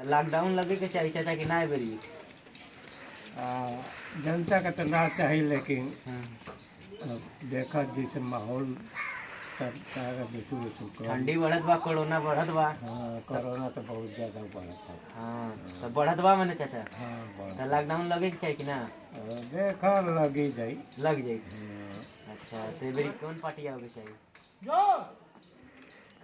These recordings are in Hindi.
लॉकडाउन लगे के चाहिए चाचा कि ना बेरी? जनता का तो ना चाहिए, लेकिन अब देखा जैसे माहौल सरकार ठंडी बढ़त बा, कोरोना बढ़त बा। हाँ, कोरोना तो बहुत ज्यादा बढ़त है। हाँ तो बढ़त बा मैंने चाचा, हाँ बढ़त। तो लॉकडाउन लगे के चाहिए कि ना? देखा लगी जाई। लग जाए। अच्छा तो बेरी कौन पार्टी आओगे चाहिए?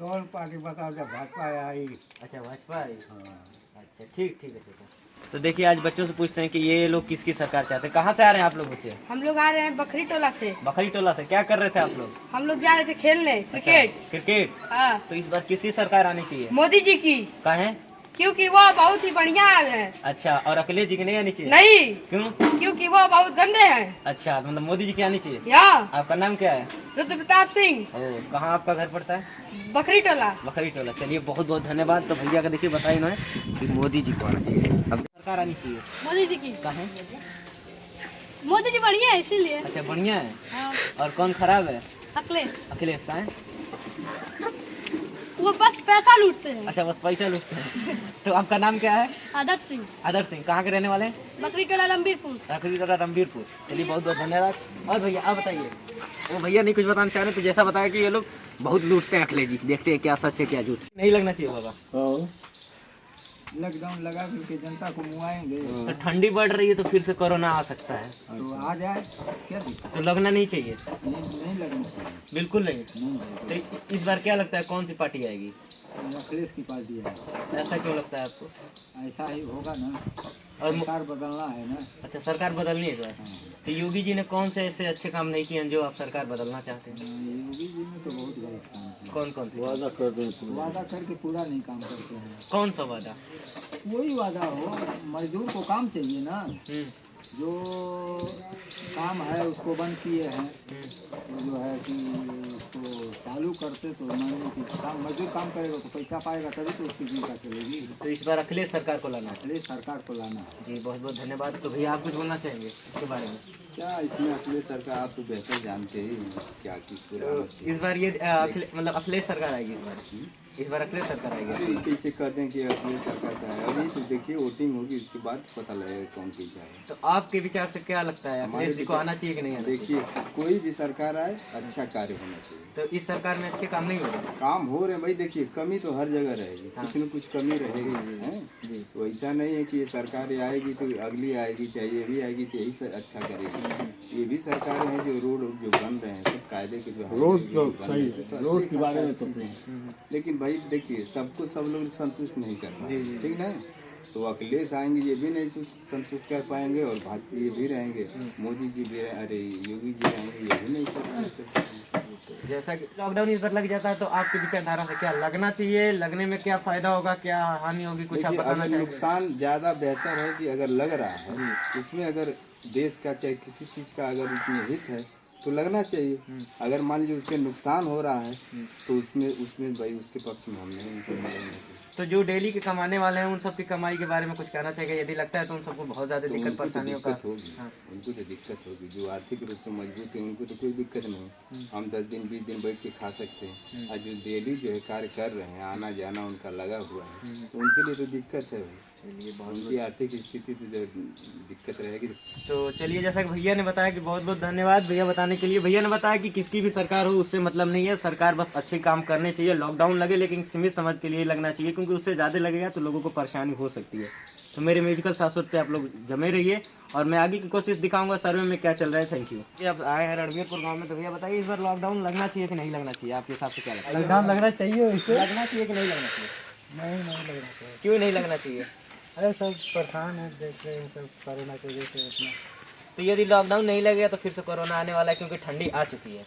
कौन पार्टी बता दे, भाजपा आई। अच्छा भाजपा आई। हाँ। अच्छा ठीक ठीक है चाचा। तो देखिए आज बच्चों से पूछते हैं कि ये लोग किसकी सरकार चाहते हैं। कहाँ से आ रहे हैं आप लोग बच्चे? हम लोग आ रहे हैं बकरी टोला से। बकरी टोला से। क्या कर रहे थे आप लोग? हम लोग जा रहे थे खेलने क्रिकेट। अच्छा, क्रिकेट। हाँ, तो इस बार किसकी सरकार आनी चाहिए? मोदी जी की, काहे? क्योंकि वो बहुत ही बढ़िया है। अच्छा, और अखिलेश जी की नहीं आनी चाहिए? नहीं, क्यों? क्योंकि वो बहुत गंदे हैं। अच्छा तो मतलब मोदी जी की आनी चाहिए। यहाँ आपका नाम क्या है? रुद्र प्रताप सिंह, कहाँ आपका घर पड़ता है? बकरी टोला। बकरी टोला। चलिए बहुत बहुत धन्यवाद। तो भैया का देखिए बताइए इन्होंने कि मोदी जी को आना चाहिए, अब सरकार आनी चाहिए। मोदी जी की। काहे? मोदी जी बढ़िया है इसीलिए। अच्छा बढ़िया है। हाँ। और कौन खराब है? अखिलेश, अखिलेश का है। वो बस पैसा लूटते हैं। अच्छा बस पैसा लूटते हैं। तो आपका नाम क्या है? आदर्श सिंह, आदर्श सिंह। कहाँ के रहने वाले हैं? बकरी टोला रणबीरपुर। बकरी टोला रणबीरपुर। चलिए बहुत बहुत धन्यवाद। और भैया आप बताइए। वो भैया नहीं कुछ बताना चाह रहे, तो जैसा बताया कि ये लोग बहुत लूटते हैं अखिलेश जी। देखते हैं क्या सच है क्या झूठ। नहीं लगना चाहिए बाबा। लॉकडाउन लगा के जनता को मुआएंगे तो ठंडी बढ़ रही है तो फिर से कोरोना आ सकता है, तो आ जाए, क्या दिक्कत? तो लगना नहीं चाहिए। नहीं लगना चाहिए। बिल्कुल नहीं। तो इस बार क्या लगता है कौन सी पार्टी आएगी? अखिलेश की पार्टी है। ऐसा क्यों लगता है आपको? ऐसा ही होगा ना, और सरकार बदलना है ना। अच्छा सरकार बदलनी है इस बार। तो योगी जी ने कौन से ऐसे अच्छे काम नहीं किए हैं जो आप सरकार बदलना चाहते हैं? योगी जी ने तो बहुत गलत काम किया। कौन कौन से? वादा करके पूरा नहीं काम करते हैं। कौन सा वादा? वही वादा हो, मजदूर को काम चाहिए ना। जो काम है उसको बंद किए हैं, तो जो है कि उसको चालू करते तो मान लो कि काम मजदूर काम करेगा तो पैसा पाएगा, तभी तो उसकी जीविका चलेगी। तो इस बार अखिलेश सरकार को लाना है। अखिलेश सरकार को लाना है। जी बहुत बहुत धन्यवाद। तो भैया आप कुछ बोलना चाहेंगे इसके बारे में? क्या इसमें अखिलेश सरकार आप तो बेहतर जानते ही हैं क्या किसको लाना चाहिए। इस बार ये मतलब अखिलेश सरकार आएगी इस बार अखिलेश सरकार आएगी। अरे कैसे कहते हैं कि अखिलेश सरकार से आए, अभी तो देखिए वोटिंग होगी, उसके बाद पता लगेगा कौन कैसा है। तो आपके विचार से क्या लगता है अखिलेश जी को आना चाहिए कि नहीं आना चाहिए? देखिए कोई भी सरकार आए अच्छा कार्य होना चाहिए। तो इस सरकार में अच्छे काम नहीं हो रहे? काम हो रहे भाई, देखिए कमी तो हर जगह रहेगी, कुछ न कुछ कमी रहेगी हैं। तो ऐसा नहीं है कि ये सरकार आएगी तो अगली आएगी, चाहे ये भी आएगी तो यही से अच्छा करेगी। ये भी सरकार है जो रोड जो बन रहे हैं सब कायदे के जो रोड तो सही है, रोड के बारे में तो लेकिन भाई देखिए सबको सब लोग संतुष्ट नहीं कर पाए, ठीक ना। तो अखिलेश आएंगे ये भी नहीं संतुष्ट कर पाएंगे, और भाजपा ये भी रहेंगे, मोदी जी भी अरे योगी जी रहेंगे ये भी नहीं कर पाएंगे। जैसा कि लॉकडाउन इस बार लग जाता है तो आपकी विचारधारा से क्या लगना चाहिए? लगने में क्या फायदा होगा, क्या हानि होगी, कुछ आप बताना अगर चाहेंगे? नुकसान ज्यादा बेहतर है कि अगर लग रहा है इसमें, अगर देश का चाहे किसी चीज का अगर इसमें हित है तो लगना चाहिए। अगर मान लीजिए उससे नुकसान हो रहा है तो उसमें भाई उसके पक्ष में हम नहीं लगना चाहिए। तो जो डेली के कमाने वाले हैं उन सब की कमाई के बारे में कुछ कहना चाहिए? यदि लगता है तो उन सबको बहुत ज्यादा दिक्कत परेशानियों का होगी। उनको तो दिक्कत होगी, जो आर्थिक रूप से मजबूत है उनको तो कोई दिक्कत नहीं। हम 10 दिन 20 दिन बैठ के खा सकते हैं, और जो डेली जो है कार्य कर रहे हैं, आना जाना उनका लगा हुआ है, तो उनके लिए तो दिक्कत है भाई। चलिए उनकी आर्थिक स्थिति तो दिक्कत रहेगी। तो चलिए जैसा कि भैया ने बताया कि बहुत बहुत धन्यवाद भैया बताने के लिए। भैया ने बताया कि किसकी भी सरकार हो उससे मतलब नहीं है, सरकार बस अच्छे काम करने चाहिए। लॉकडाउन लगे लेकिन सीमित समझ के लिए लगना चाहिए, क्योंकि उससे ज्यादा लगेगा तो लोगों को परेशानी हो सकती है। तो मेरे मेडिकल शाश्वत पे आप लोग जमे रहिए और मैं आगे की कोशिश दिखाऊंगा सर्वे में क्या चल रहा है। Thank you. अब आए हैं रणबीरपुर गाँव में, तो भैया बताइए इस बार लॉकडाउन लगना चाहिए कि नहीं लगना चाहिए? आपके हिसाब से क्या लगता है? लॉकडाउन लगना चाहिए। लगना चाहिए कि नहीं लगना चाहिए? नहीं लगना चाहिए। क्यों नहीं लगना चाहिए? अरे सब परेशान है, देख रहे हैं सब कोरोना की वजह से अपना। तो यदि लॉकडाउन नहीं लगेगा तो फिर से कोरोना आने वाला है, क्योंकि ठंडी आ चुकी है।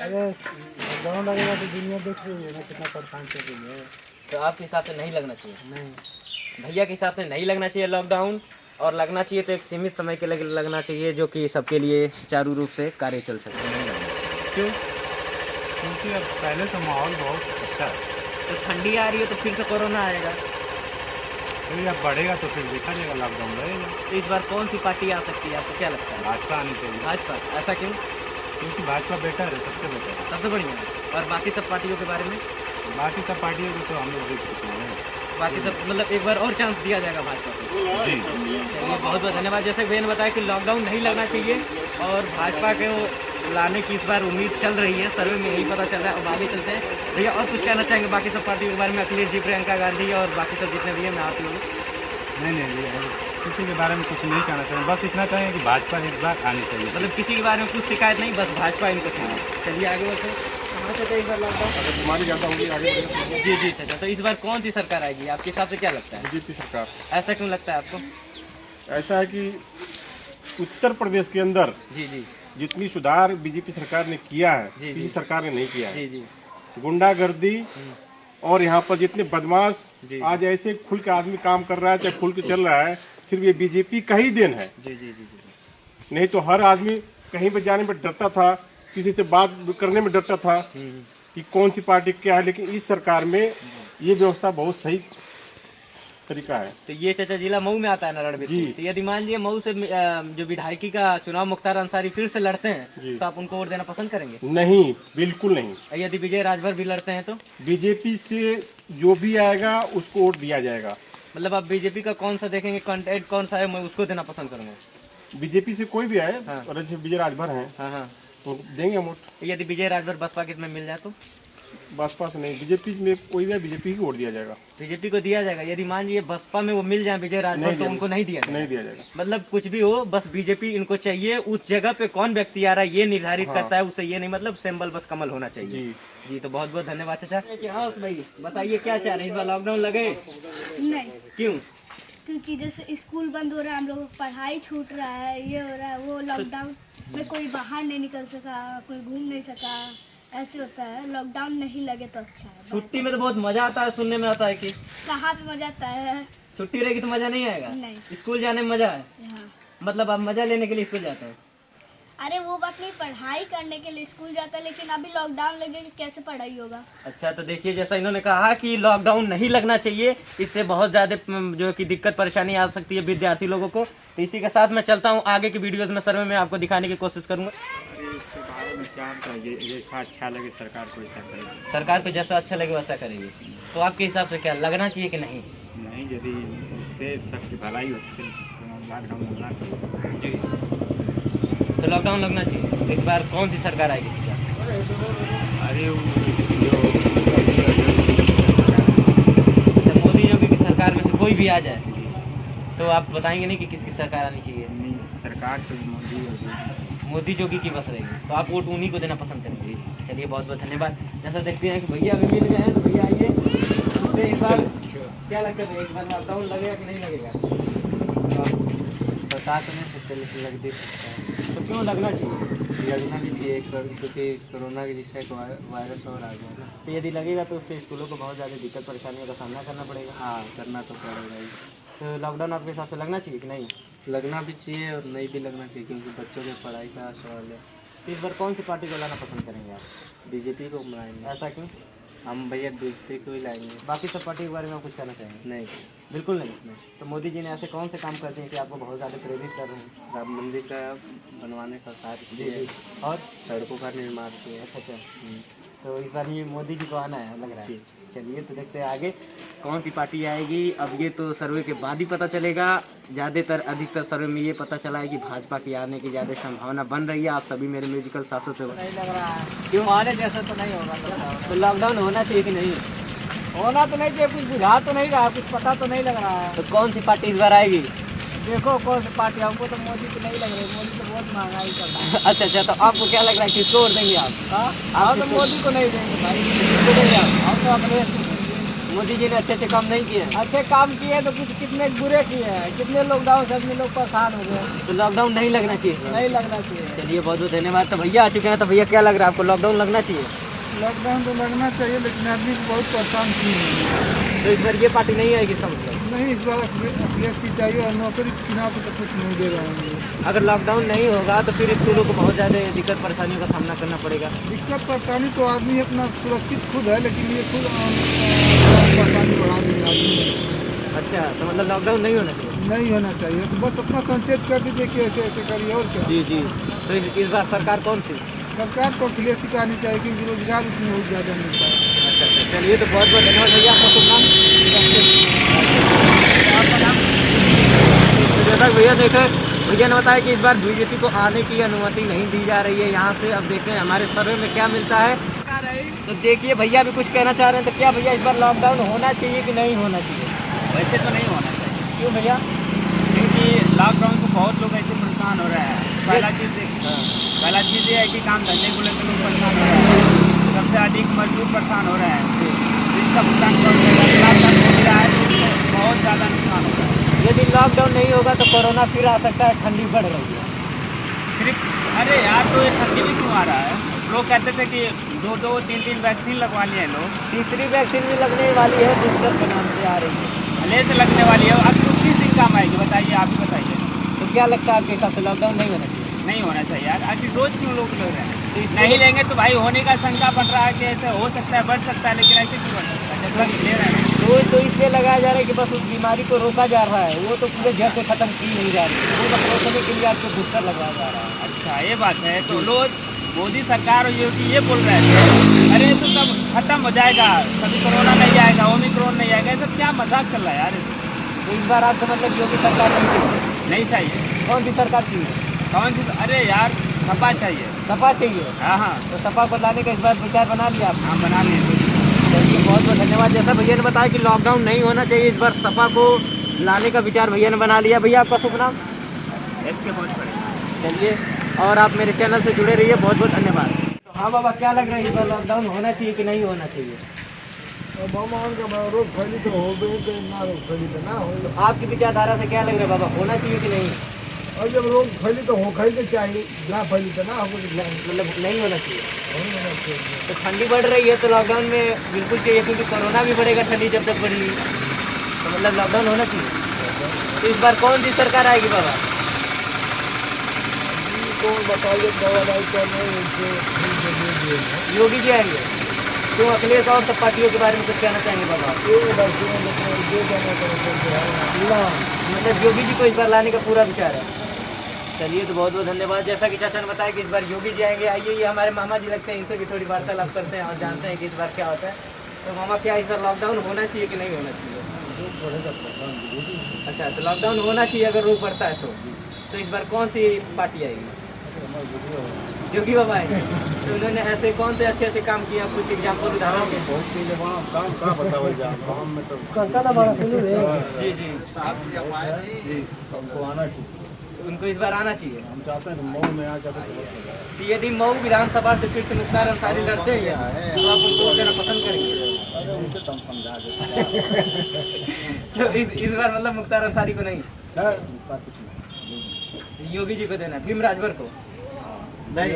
अरे लॉकडाउन लगेगा तो दुनिया देख रही है ना कितना परेशान चल रही है। तो आपके हिसाब से नहीं लगना चाहिए? नहीं, भैया के हिसाब से नहीं लगना चाहिए लॉकडाउन, और लगना चाहिए तो एक सीमित समय के लिए लगना चाहिए, जो कि सबके लिए सुचारू रूप से कार्य चल सके। नहीं लगना क्यों? क्योंकि अब पहले तो माहौल बहुत अच्छा है। तो ठंडी आ रही है तो फिर से कोरोना आएगा, फिर अब बढ़ेगा तो फिर देखा जाएगा, लॉकडाउन रहेगा। तो इस बार कौन सी पार्टी आ सकती है, आपको क्या लगता है? भाजपा आनी चाहिए, भाजपा। ऐसा क्यों? क्योंकि भाजपा बेटर है, सबसे बेटर है। सबसे बढ़िया है। और बाकी सब पार्टियों के बारे में? बाकी सब पार्टियों को तो हम लोग देख चुके हैं। बाकी सब मतलब एक बार और चांस दिया जाएगा भाजपा को। जी चलिए बहुत बहुत धन्यवाद। जैसे भैया ने बताया कि लॉकडाउन नहीं लगना चाहिए और भाजपा के लाने की इस बार उम्मीद चल रही है, सर्वे में यही पता चल रहा है। अब आगे चलते हैं भैया, और कुछ कहना चाहेंगे बाकी सब पार्टी के बारे में? अखिलेश जी, प्रियंका गांधी और बाकी सब जितने भी हैं, मैं आप लोग नहीं किसी के बारे में कुछ नहीं कहना चाहिए, बस इतना कहें कि भाजपा इस बार आनी चाहिए। मतलब किसी के बारे में कुछ शिकायत नहीं, बस भाजपा इनको चाहिए। चलिए आगे बढ़ते हैं। कहाँ से इस बार लॉकडाउन? अगर बीमारी ज़्यादा होगी आगे जी जी अच्छा, तो इस बार कौन सी सरकार आएगी आपके हिसाब से, क्या लगता है? बीजेपी सरकार। ऐसा क्यों लगता है आपको? ऐसा है कि उत्तर प्रदेश के अंदर जी जी जितनी सुधार बीजेपी सरकार ने किया है जी, किसी जी। सरकार ने नहीं किया है। जी जी गुंडागर्दी और यहाँ पर जितने बदमाश जी। आज ऐसे खुल के आदमी काम कर रहा है, चाहे खुल के चल रहा है, सिर्फ ये बीजेपी का ही देन है। जी जी जी जी नहीं तो हर आदमी कहीं पर जाने में डरता था, किसी से बात करने में डरता था कि कौन सी पार्टी क्या है। लेकिन इस सरकार में ये व्यवस्था बहुत सही तरीका है। तो ये चाचा जिला मऊ में आता है ना रणबीर? जी। तो यदि मान लीजिए मऊ से जो विधायकी का चुनाव मुख्तार अंसारी फिर से लड़ते हैं, जी। तो आप उनको वोट देना पसंद करेंगे? नहीं, बिल्कुल नहीं। और यदि विजय राजभर भी लड़ते हैं तो? बीजेपी से जो भी आएगा उसको वोट दिया जाएगा। मतलब आप बीजेपी का कौन सा देखेंगे, कंटेंट कौन सा है, मैं उसको देना पसंद करूंगा। बीजेपी से कोई भी आए, हाँ। और जैसे विजय राजभर हैं हाँ हाँ। तो देंगे वोट। यदि विजय राजभर बसपा के में मिल जाए तो? बसपा से नहीं, बीजेपी में कोई भी आए, बीजेपी ही वोट दिया जाएगा। बीजेपी को दिया जाएगा। यदि मान लीजिए बसपा में वो मिल जाए विजय राजभर, नहीं तो दिया उनको नहीं दिया जाएगा? नहीं दिया जाएगा। मतलब कुछ भी हो, बस बीजेपी इनको चाहिए। उस जगह पे कौन व्यक्ति आ रहा है ये निर्धारित हाँ। करता है, उससे ये नहीं मतलब सिंबल बस कमल होना चाहिए। जी जी तो बहुत बहुत धन्यवाद चाचा। हाँ भाई बताइए क्या चाह रहे हैं, इस बार लॉकडाउन लगे? नहीं, क्यों? क्योंकि जैसे स्कूल बंद हो रहा है, हम लोग को पढ़ाई छूट रहा है, ये हो रहा है, वो लॉकडाउन में कोई बाहर नहीं निकल सका, कोई घूम नहीं सका, ऐसे होता है। लॉकडाउन नहीं लगे तो अच्छा है। छुट्टी में तो बहुत मजा आता है, सुनने में आता है कि कहाँ पे मजा आता है? छुट्टी रहेगी तो मजा नहीं आएगा? नहीं। स्कूल जाने में मजा है, हाँ। मतलब आप मजा लेने के लिए स्कूल जाते हैं? अरे वो बात नहीं, पढ़ाई करने के लिए स्कूल जाता है, लेकिन अभी लॉकडाउन लगे कैसे पढ़ाई होगा? अच्छा तो देखिए, जैसा इन्होंने कहा कि लॉकडाउन नहीं लगना चाहिए, इससे बहुत ज्यादा जो कि दिक्कत परेशानी आ सकती है विद्यार्थी लोगों को। तो इसी के साथ मैं चलता हूँ आगे की वीडियोज में, सर्वे में आपको दिखाने की कोशिश करूंगा। इसके बारे में क्या चाहिए, जैसा अच्छा लगे सरकार को ऐसा करेगी। सरकार को जैसा अच्छा लगे वैसा करेगी। तो आपके हिसाब से क्या लगना चाहिए कि नहीं? नहीं, यदि इससे सबकी भलाई होती है तो लॉकडाउन लगना चाहिए। जी तो लॉकडाउन लगना चाहिए। तो इस बार कौन सी सरकार आएगी? अरे अच्छा, मोदी योगी की सरकार में से कोई भी आ जाए तो आप बताएंगे नहीं कि किसकी सरकार आनी चाहिए? सरकार तो मोदी जोगी की बस रहेगी, तो आप वोट उन्हीं को देना पसंद करेंगे। चलिए बहुत बहुत धन्यवाद। जैसा देखते हैं कि भैया अभी मिल गए हैं, तो भैया आइए। तो इस बार क्या लगता है, एक बार लॉकडाउन लगेगा कि नहीं लगेगा? बता तो नहीं सकते, लेकिन लग भी सकता है। तो क्यों लगना चाहिए? लगना भी चाहिए क्योंकि कोरोना के जैसा एक वायरस और आ गया ना। तो यदि लगेगा तो उससे स्कूलों को बहुत ज़्यादा दिक्कत परेशानियों का सामना करना पड़ेगा। हाँ, करना तो पड़ेगा ही। तो लॉकडाउन आपके हिसाब से लगना चाहिए कि नहीं? लगना भी चाहिए और नहीं भी लगना चाहिए, क्योंकि बच्चों के पढ़ाई का सवाल है। तो इस बार कौन सी पार्टी को लाना पसंद करेंगे आप? बीजेपी को बनाएंगे ऐसा क्यों? हम, भैया बीजेपी को ही लाएंगे। बाकी सब पार्टी के बारे में आप कुछ कहना चाहेंगे? नहीं, बिल्कुल नहीं। तो मोदी जी ने ऐसे कौन से काम करते हैं कि आपको बहुत ज़्यादा प्रेरित कर रहे हैं? राम मंदिर का बनवाने का कार्य किया और सड़कों का निर्माण किया। अच्छा तो इस बार ये मोदी जी को आना है लग रहा है। चलिए तो देखते हैं आगे कौन सी पार्टी आएगी। अब ये तो सर्वे के बाद ही पता चलेगा। ज़्यादातर अधिकतर सर्वे में ये पता चला है कि भाजपा की आने की ज़्यादा संभावना बन रही है। आप सभी मेरे म्यूजिकल साथों से नहीं लग रहा है, क्यों आने जैसा तो नहीं होगा। तो लॉकडाउन होना चाहिए कि नहीं? होना तो नहीं चाहिए, कुछ बुझा तो नहीं रहा, कुछ पता तो नहीं लग रहा है। तो कौन सी पार्टी इस बार आएगी? देखो कौन सी पार्टी, हमको तो मोदी की नहीं लग रही, मोदी तो बहुत महंगाई कर रहा है। अच्छा तो आपको क्या लग रहा है, किसको वोट देंगे आप? हाँ तो मोदी को नहीं देंगे भाई, किसको देंगे आप? हम तो अपने मोदी जी ने अच्छे काम नहीं किए। अच्छे काम किए तो कुछ कितने बुरे किए हैं, कितने लॉकडाउन से आदमी लोग परेशान हो गए। तो लॉकडाउन नहीं लगना चाहिए। नहीं लगना चाहिए। चलिए बहुत बहुत धन्यवाद। तो भैया आ चुके हैं, तो भैया क्या लग रहा है आपको, लॉकडाउन लगना चाहिए? लॉकडाउन तो लगना चाहिए, लेकिन आदमी को बहुत परेशान किए। तो इस बार ये पार्टी नहीं आएगी इसका मतलब? नहीं, इस बार अखिलेश की चाहिए और नौकरी के चुनाव को तो कुछ नहीं दे रहे हैं। अगर लॉकडाउन नहीं होगा तो फिर स्कूलों को बहुत ज़्यादा दिक्कत परेशानियों का सामना करना पड़ेगा। दिक्कत परेशानी तो आदमी अपना सुरक्षित खुद है, लेकिन ये खुद परेशानी बढ़ा देंगे आदमी। अच्छा तो मतलब लॉकडाउन नहीं होना चाहिए? नहीं होना चाहिए, तो बस अपना संचेत कर दीजिए कि ऐसे ऐसे करिए और क्या। जी जी। तो इस बार सरकार कौन सी? सरकार को अखिलेश की आनी चाहिए, क्योंकि रोजगार उसमें बहुत ज़्यादा मिलता है। अच्छा चलिए तो बहुत बहुत धन्यवाद भैया, आपका शुभ नाम? आपका नाम? तो जैसा कि भैया देखे, भैया ने बताया कि इस बार बीजेपी को आने की अनुमति नहीं दी जा रही है यहाँ से। अब देखते हैं हमारे सर्वे में क्या मिलता है। तो देखिए भैया भी कुछ कहना चाह रहे हैं, तो क्या भैया इस बार लॉकडाउन होना चाहिए कि नहीं होना चाहिए? वैसे तो नहीं होना चाहिए, क्यों भैया? क्योंकि लॉकडाउन से बहुत लोग ऐसे परेशान हो रहे हैं। पहला चीज़ ये है कि काम धंधे को लेकर लोग परेशान हो रहे हैं, सबसे अधिक मजदूर परेशान हो रहे हैं। इसका भुगतान लॉकडाउन हो रहा है तो इससे बहुत ज़्यादा नुकसान हो रहा है। यदि लॉकडाउन नहीं होगा तो कोरोना फिर आ सकता है, ठंडी बढ़ रही है। सिर्फ अरे यार, तो ये ठंडी भी क्यों आ रहा है? लोग कहते थे कि 2-3 वैक्सीन लगवा लिए लोग, तीसरी वैक्सीन भी लगने वाली है, बूस्टर के नाम से आ रही है। पहले से लगने वाली है। अब तो किस दिन काम आएगी बताइए, आप ही बताइए। तो क्या लगता है आपके हिसाब से लॉकडाउन नहीं होना चाहिए? नहीं होना चाहिए यार, आखिर रोज क्यों लोग ले रहे हैं? नहीं लेंगे तो भाई होने का शंका बढ़ रहा है कि ऐसे हो सकता है, बढ़ सकता है, लेकिन ऐसे क्यों बढ़ सकता है जब तक ले रहे हैं? तो इसलिए लगाया जा रहा है कि बस उस बीमारी को रोका जा रहा है, वो तो पूरे जड़ से खत्म की नहीं जा रही है, वो बस रोकने के लिए आपको बूस्टर लगाया जा रहा है। अच्छा ये बात है। तो लोग मोदी सरकार और योगी ये बोल रहे थे अरे तो सब खत्म हो जाएगा, कभी कोरोना नहीं आएगा, ओमिक्रॉन नहीं आएगा, ये सब क्या मजाक कर रहा है यार? तो इस बार आपको मतलब योगी सरकार नहीं चाहिए? नहीं चाहिए। कौन सी सरकार चाहिए? कौन सी? अरे यार सपा चाहिए। सपा चाहिए? हाँ, तो सपा को लाने का इस बार विचार बना लिया आप? हाँ बना लिए। चलिए बहुत बहुत धन्यवाद। जैसा भैया ने बताया कि लॉकडाउन नहीं होना चाहिए, इस बार सपा को लाने का विचार भैया ने बना लिया। भैया आपका शुभ नाम? इसके बहुत बड़े। चलिए, और आप मेरे चैनल से जुड़े रहिए, बहुत बहुत धन्यवाद। हाँ बाबा, क्या लग रहा है इस बार लॉकडाउन होना चाहिए कि नहीं होना चाहिए? रोग फैली तो हो गई, ना रोग फैली तो ना हो। तो आपकी विचारधारा से क्या लग रहा है बाबा, होना चाहिए कि नहीं? और जब रोग फैली तो हो खैली चाहिए, ना फैली तो ना हो, मतलब नहीं होना चाहिए। नहीं होना चाहिए। तो ठंडी बढ़ रही है तो लॉकडाउन में बिल्कुल चाहिए, क्योंकि कोरोना भी बढ़ेगा ठंडी जब तक बढ़ेगी, तो मतलब लॉकडाउन होना चाहिए। तो इस बार कौन सी सरकार आएगी बाबा? कौन बताइए, दवा योगी जी आएंगे? तो अखिलेश और सब पार्टियों के बारे में कुछ कहना चाहेंगे बाबा? मतलब योगी जी को इस बार लाने का पूरा विचार है। चलिए तो बहुत बहुत धन्यवाद। जैसा कि चाचा ने बताया कि इस बार योगी जी आएंगे, आइए ये हमारे मामा जी लगते हैं, इनसे भी थोड़ी वार्तालाप करते हैं और जानते हैं कि इस बार क्या होता है। तो मामा, क्या इस बार लॉकडाउन होना चाहिए कि नहीं होना चाहिए? अच्छा, तो लॉकडाउन होना चाहिए अगर रोग बढ़ता है तो इस बार कौन सी पार्टी आएगी? योगी बाबा आएंगे। तो उन्होंने ऐसे कौन से अच्छे काम किया, कुछ एग्जाम्पल उदाहरण? जी जी जी, उनको इस बार आना चाहिए। हम चाहते हैं मऊ में आ जाते कि यदि मऊ विधानसभा से फिर से मुख्तार अंसारी लड़ते हैं तो आप उनको वोट देना पसंद करेंगे? तो इस बार मतलब मुख्तार अंसारी को नहीं, योगी जी को देना, भीम राजभर को नहीं,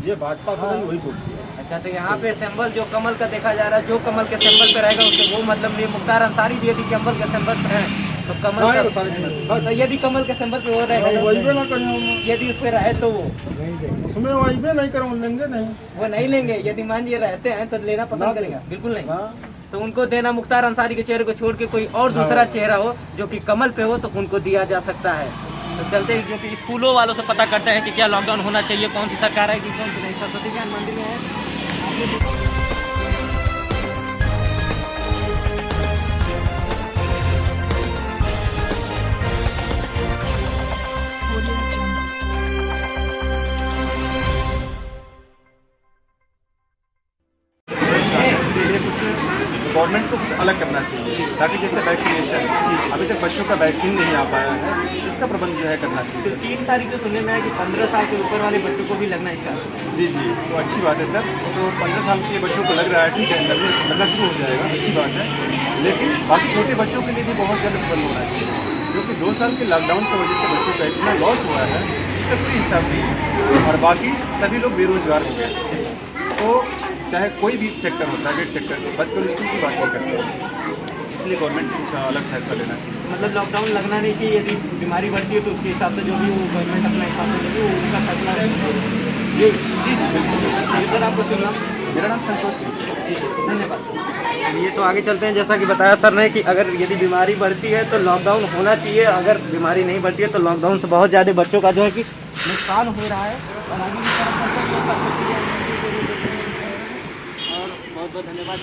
ये भाजपा से नहीं, वही बोलती है। अच्छा, तो यहाँ पे सिंबल जो कमल का देखा जा रहा है, जो कमल के सिंबल पे रहेगा उससे वो मतलब नहीं। मुख्तार अंसारी जी यदि कमल के सिंबल पे है तो कमल का, तो यदि कमल के सिंबल पे वो रहेगा, यदि उस पे रहे तो वो उसमें वही नहीं करूँ, लेंगे नहीं, वो नहीं लेंगे। यदि मान लीजिए रहते हैं तो लेना पसंद करेगा? बिल्कुल नहीं। तो उनको देना, मुख्तार अंसारी के चेहरे को छोड़ के कोई और दूसरा चेहरा हो जो कि कमल पे हो तो उनको दिया जा सकता है। तो चलते हैं, जो कि स्कूलों वालों से पता करते हैं कि क्या लॉकडाउन होना चाहिए, कौन सी सरकार आएगी, कौन सी नहीं। सरस्वती ज्ञान मंदिर में है। गवर्नमेंट को कुछ अलग करना चाहिए, ताकि जैसे वैक्सीनेशन, अभी तक बच्चों का वैक्सीन नहीं आ पाया है, इसका प्रबंध जो है करना चाहिए। तो 3 तारीख को सुनने में आया कि 15 साल के ऊपर वाले बच्चों को भी लगना स्टार्ट। जी जी, तो अच्छी बात है सर। तो 15 साल के बच्चों को लग रहा है, ठीक है, लगना शुरू हो जाएगा, अच्छी बात है। लेकिन बाकी छोटे बच्चों के लिए भी बहुत जल्द बंद होना चाहिए, क्योंकि 2 साल के लॉकडाउन की वजह से बच्चों का इतना लॉस हुआ है, इसका कोई हिसाब नहीं है। और बाकी सभी लोग बेरोजगार हो गए, तो चाहे कोई भी सेक्टर हो, प्राइवेट सेक्टर, बस कर स्कूल की बात नहीं करते हैं, इसलिए गवर्नमेंट को कुछ अलग फैसला लेना चाहिए। मतलब लॉकडाउन लगना नहीं चाहिए, यदि बीमारी बढ़ती है तो उसके हिसाब से जो भी वो गवर्नमेंट अपना हिसाब से लेगी, वो उनका फैसला रहेगा। जी जी बिल्कुल। सर आपको सुनना? मेरा नाम संतोष सिंह। जी धन्यवाद। चलिए तो आगे चलते हैं। जैसा कि बताया सर ने कि अगर यदि बीमारी बढ़ती है तो लॉकडाउन होना चाहिए, अगर बीमारी नहीं बढ़ती है तो लॉकडाउन से बहुत ज़्यादा बच्चों का जो है कि नुकसान हो रहा है। और आगे भी और बहुत बहुत धन्यवाद।